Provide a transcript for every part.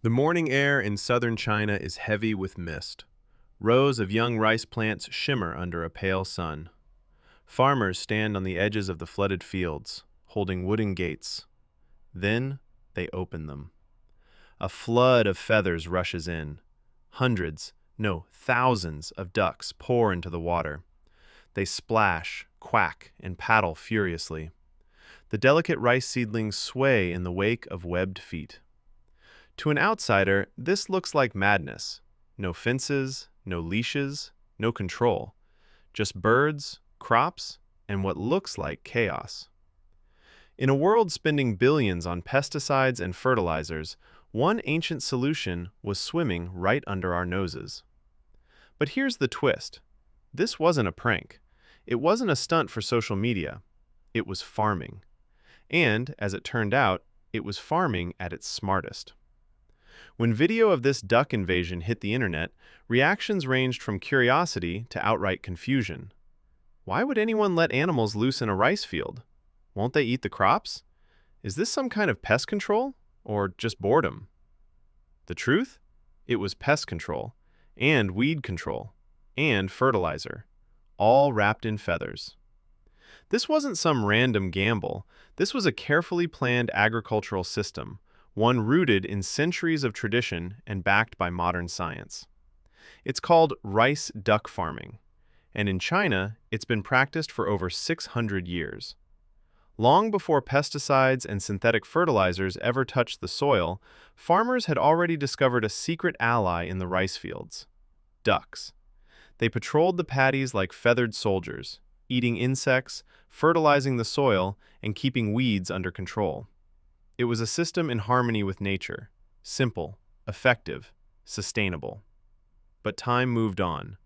The morning air in southern China is heavy with mist. Rows of young rice plants shimmer under a pale sun. Farmers stand on the edges of the flooded fields, holding wooden gates. Then they open them. A flood of feathers rushes in. Hundreds, no, thousands of ducks pour into the water. They splash, quack, and paddle furiously. The delicate rice seedlings sway in the wake of webbed feet. To an outsider, this looks like madness. No fences, no leashes, no control. Just birds, crops, and what looks like chaos. In a world spending billions on pesticides and fertilizers, one ancient solution was swimming right under our noses. But here's the twist. This wasn't a prank. It wasn't a stunt for social media. It was farming. And, as it turned out, it was farming at its smartest. When video of this duck invasion hit the internet, reactions ranged from curiosity to outright confusion. Why would anyone let animals loose in a rice field? Won't they eat the crops? Is this some kind of pest control? Or just boredom? The truth? It was pest control, and weed control, and fertilizer, all wrapped in feathers. This wasn't some random gamble. This was a carefully planned agricultural system, one rooted in centuries of tradition and backed by modern science. It's called rice duck farming, and in China, it's been practiced for over 600 years. Long before pesticides and synthetic fertilizers ever touched the soil, farmers had already discovered a secret ally in the rice fields: ducks. They patrolled the paddies like feathered soldiers, eating insects, fertilizing the soil, and keeping weeds under control. It was a system in harmony with nature, simple, effective, sustainable. But time moved on.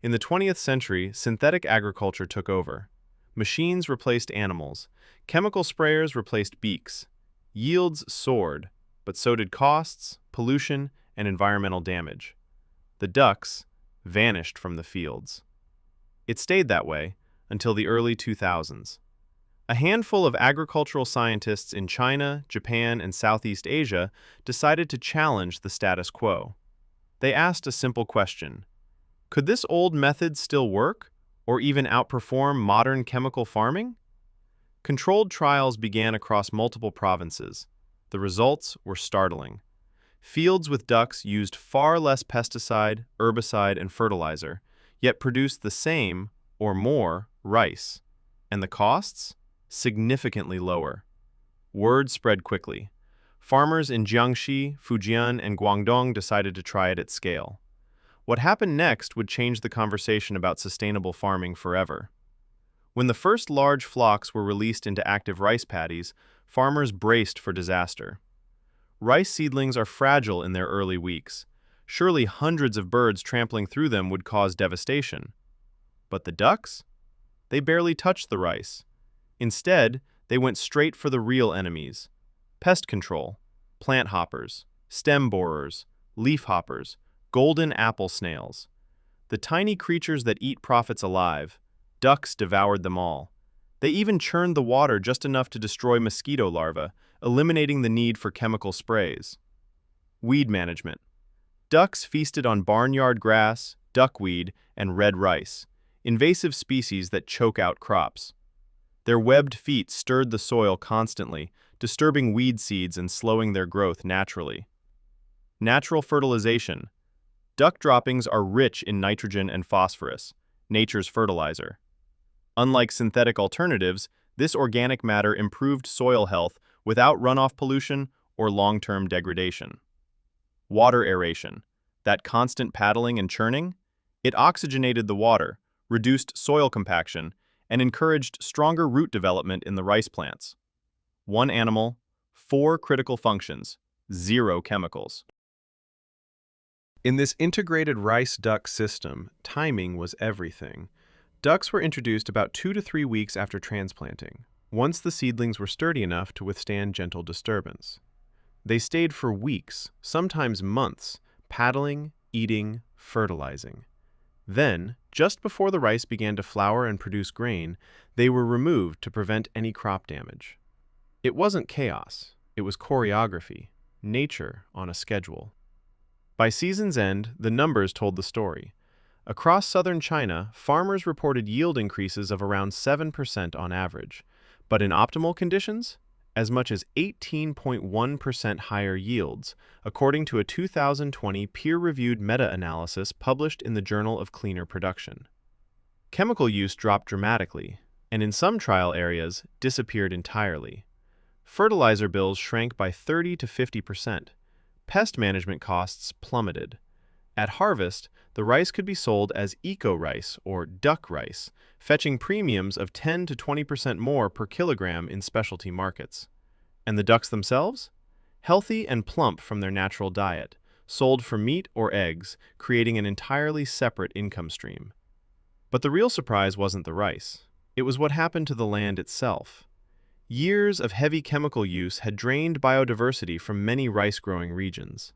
In the 20th century, synthetic agriculture took over. Machines replaced animals, chemical sprayers replaced beaks. Yields soared, but so did costs, pollution, and environmental damage. The ducks vanished from the fields. It stayed that way until the early 2000s. A handful of agricultural scientists in China, Japan, and Southeast Asia decided to challenge the status quo. They asked a simple question: could this old method still work, or even outperform modern chemical farming? Controlled trials began across multiple provinces. The results were startling. Fields with ducks used far less pesticide, herbicide, and fertilizer, yet produced the same, or more, rice. And the costs? Significantly lower. Word spread quickly. Farmers in Jiangxi, Fujian, and Guangdong decided to try it at scale. What happened next would change the conversation about sustainable farming forever. When the first large flocks were released into active rice paddies, farmers braced for disaster. Rice seedlings are fragile in their early weeks. Surely hundreds of birds trampling through them would cause devastation. But the ducks? They barely touched the rice. Instead, they went straight for the real enemies: pest control, plant hoppers, stem borers, leaf hoppers, golden apple snails. The tiny creatures that eat profits alive, ducks devoured them all. They even churned the water just enough to destroy mosquito larvae, eliminating the need for chemical sprays. Weed management. Ducks feasted on barnyard grass, duckweed, and red rice, invasive species that choke out crops. Their webbed feet stirred the soil constantly, disturbing weed seeds and slowing their growth naturally. Natural fertilization. Duck droppings are rich in nitrogen and phosphorus, nature's fertilizer. Unlike synthetic alternatives, this organic matter improved soil health without runoff pollution or long-term degradation. Water aeration. That constant paddling and churning? It oxygenated the water, reduced soil compaction, and encouraged stronger root development in the rice plants. One animal, 4 critical functions, 0 chemicals. In this integrated rice duck system, timing was everything. Ducks were introduced about 2 to 3 weeks after transplanting, once the seedlings were sturdy enough to withstand gentle disturbance. They stayed for weeks, sometimes months, paddling, eating, fertilizing. Then, just before the rice began to flower and produce grain, they were removed to prevent any crop damage. It wasn't chaos, it was choreography, nature on a schedule. By season's end, the numbers told the story. Across southern China, farmers reported yield increases of around 7% on average, but in optimal conditions, as much as 18.1% higher yields, according to a 2020 peer-reviewed meta-analysis published in the Journal of Cleaner Production. Chemical use dropped dramatically, and in some trial areas, disappeared entirely. Fertilizer bills shrank by 30 to 50%. Pest management costs plummeted. At harvest, the rice could be sold as eco-rice or duck rice, fetching premiums of 10 to 20% more per kilogram in specialty markets. And the ducks themselves? Healthy and plump from their natural diet, sold for meat or eggs, creating an entirely separate income stream. But the real surprise wasn't the rice. It was what happened to the land itself. Years of heavy chemical use had drained biodiversity from many rice-growing regions.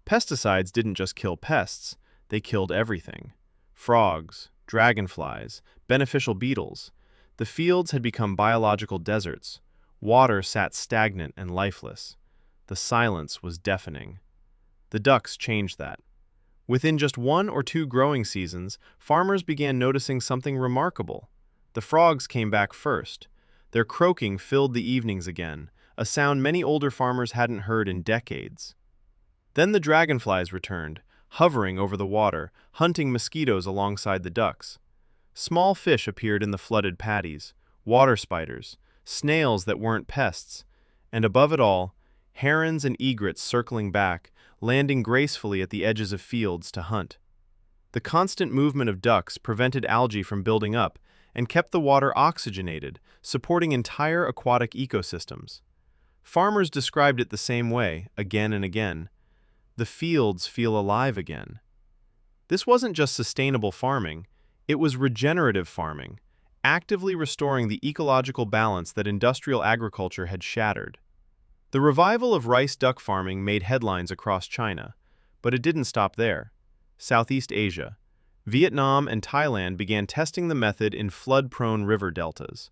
Pesticides didn't just kill pests, they killed everything. Frogs, dragonflies, beneficial beetles. The fields had become biological deserts. Water sat stagnant and lifeless. The silence was deafening. The ducks changed that. Within just 1 or 2 growing seasons, farmers began noticing something remarkable. The frogs came back first. Their croaking filled the evenings again, a sound many older farmers hadn't heard in decades. Then the dragonflies returned, hovering over the water, hunting mosquitoes alongside the ducks. Small fish appeared in the flooded paddies, water spiders, snails that weren't pests, and above it all, herons and egrets circling back, landing gracefully at the edges of fields to hunt. The constant movement of ducks prevented algae from building up and kept the water oxygenated, supporting entire aquatic ecosystems. Farmers described it the same way, again and again. The fields feel alive again. This wasn't just sustainable farming, it was regenerative farming, actively restoring the ecological balance that industrial agriculture had shattered. The revival of rice duck farming made headlines across China, but it didn't stop there. Southeast Asia, Vietnam and Thailand began testing the method in flood-prone river deltas.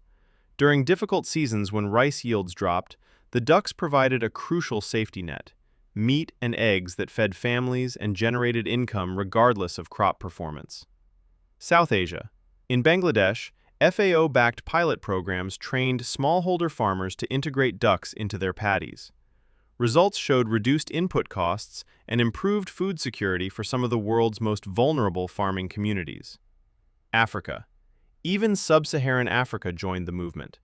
During difficult seasons when rice yields dropped, the ducks provided a crucial safety net, meat and eggs that fed families and generated income regardless of crop performance. South Asia. In Bangladesh, FAO-backed pilot programs trained smallholder farmers to integrate ducks into their paddies. Results showed reduced input costs and improved food security for some of the world's most vulnerable farming communities. Africa. Even sub-Saharan Africa joined the movement.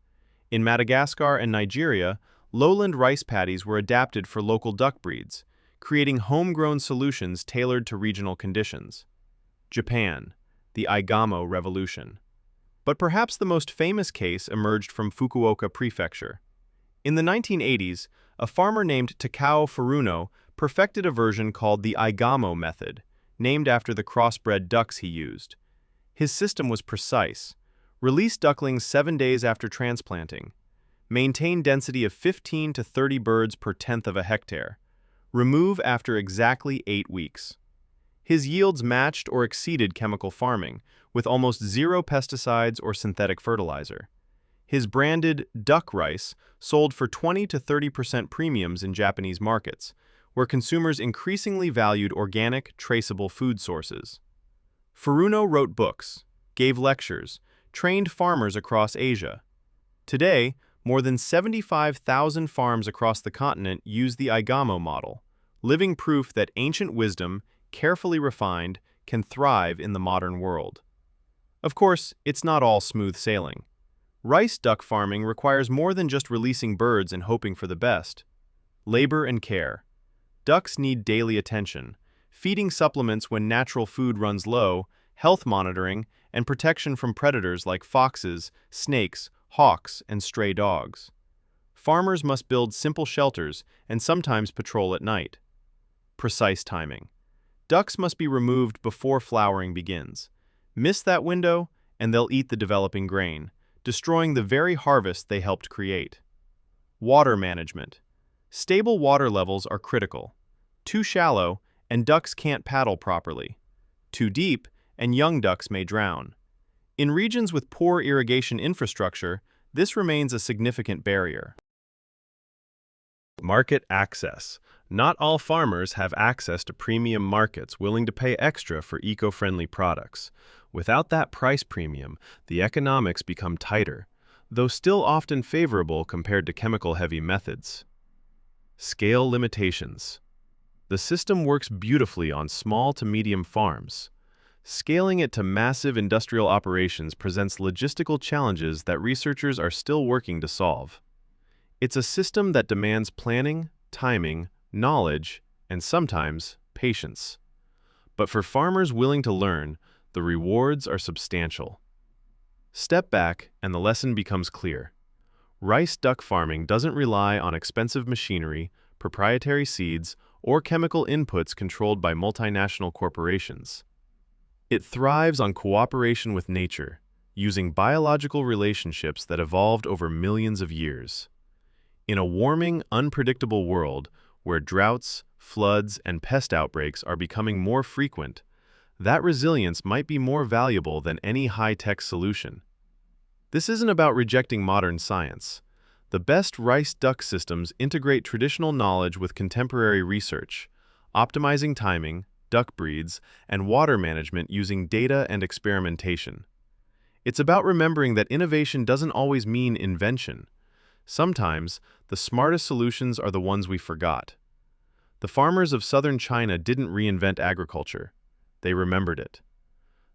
In Madagascar and Nigeria, lowland rice paddies were adapted for local duck breeds, creating homegrown solutions tailored to regional conditions. Japan. The Igamo Revolution. But perhaps the most famous case emerged from Fukuoka Prefecture. In the 1980s, a farmer named Takao Furuno perfected a version called the Igamo method, named after the crossbred ducks he used. His system was precise. Release ducklings 7 days after transplanting. Maintain density of 15 to 30 birds per tenth of a hectare. Remove after exactly 8 weeks. His yields matched or exceeded chemical farming, with almost zero pesticides or synthetic fertilizer. His branded duck rice sold for 20 to 30% premiums in Japanese markets, where consumers increasingly valued organic, traceable food sources. Furuno wrote books, gave lectures, trained farmers across Asia. Today, more than 75,000 farms across the continent use the Igamo model, living proof that ancient wisdom, carefully refined, can thrive in the modern world. Of course, it's not all smooth sailing. Rice duck farming requires more than just releasing birds and hoping for the best. Labor and care. Ducks need daily attention, feeding supplements when natural food runs low, health monitoring, and protection from predators like foxes, snakes, hawks, and stray dogs. Farmers must build simple shelters and sometimes patrol at night. Precise timing. Ducks must be removed before flowering begins. Miss that window, and they'll eat the developing grain, destroying the very harvest they helped create. Water management. Stable water levels are critical. Too shallow, and ducks can't paddle properly. Too deep, and young ducks may drown. In regions with poor irrigation infrastructure, this remains a significant barrier. Market access. Not all farmers have access to premium markets willing to pay extra for eco-friendly products. Without that price premium, the economics become tighter, though still often favorable compared to chemical-heavy methods. Scale limitations. The system works beautifully on small to medium farms. Scaling it to massive industrial operations presents logistical challenges that researchers are still working to solve. It's a system that demands planning, timing, knowledge, and sometimes patience. But for farmers willing to learn, the rewards are substantial. Step back and the lesson becomes clear. Rice duck farming doesn't rely on expensive machinery, proprietary seeds, or chemical inputs controlled by multinational corporations. It thrives on cooperation with nature, using biological relationships that evolved over millions of years. In a warming, unpredictable world where droughts, floods, and pest outbreaks are becoming more frequent, that resilience might be more valuable than any high-tech solution. This isn't about rejecting modern science. The best rice duck systems integrate traditional knowledge with contemporary research, optimizing timing, duck breeds, and water management using data and experimentation. It's about remembering that innovation doesn't always mean invention. Sometimes, the smartest solutions are the ones we forgot. The farmers of southern China didn't reinvent agriculture. They remembered it.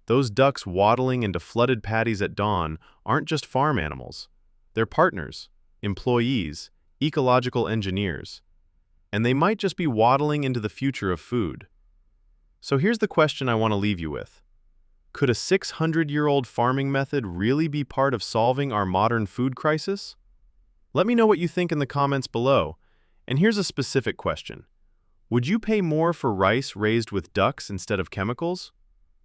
Those ducks waddling into flooded paddies at dawn aren't just farm animals. They're partners, employees, ecological engineers. And they might just be waddling into the future of food. So here's the question I want to leave you with. Could a 600-year-old farming method really be part of solving our modern food crisis? Let me know what you think in the comments below. And here's a specific question. Would you pay more for rice raised with ducks instead of chemicals?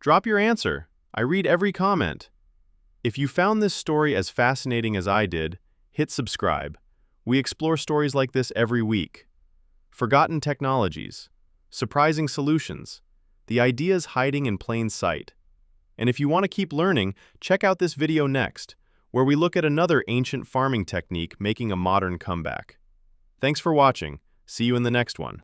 Drop your answer. I read every comment. If you found this story as fascinating as I did, hit subscribe. We explore stories like this every week. Forgotten technologies, surprising solutions, the ideas hiding in plain sight. And if you want to keep learning, check out this video next, where we look at another ancient farming technique making a modern comeback. Thanks for watching. See you in the next one.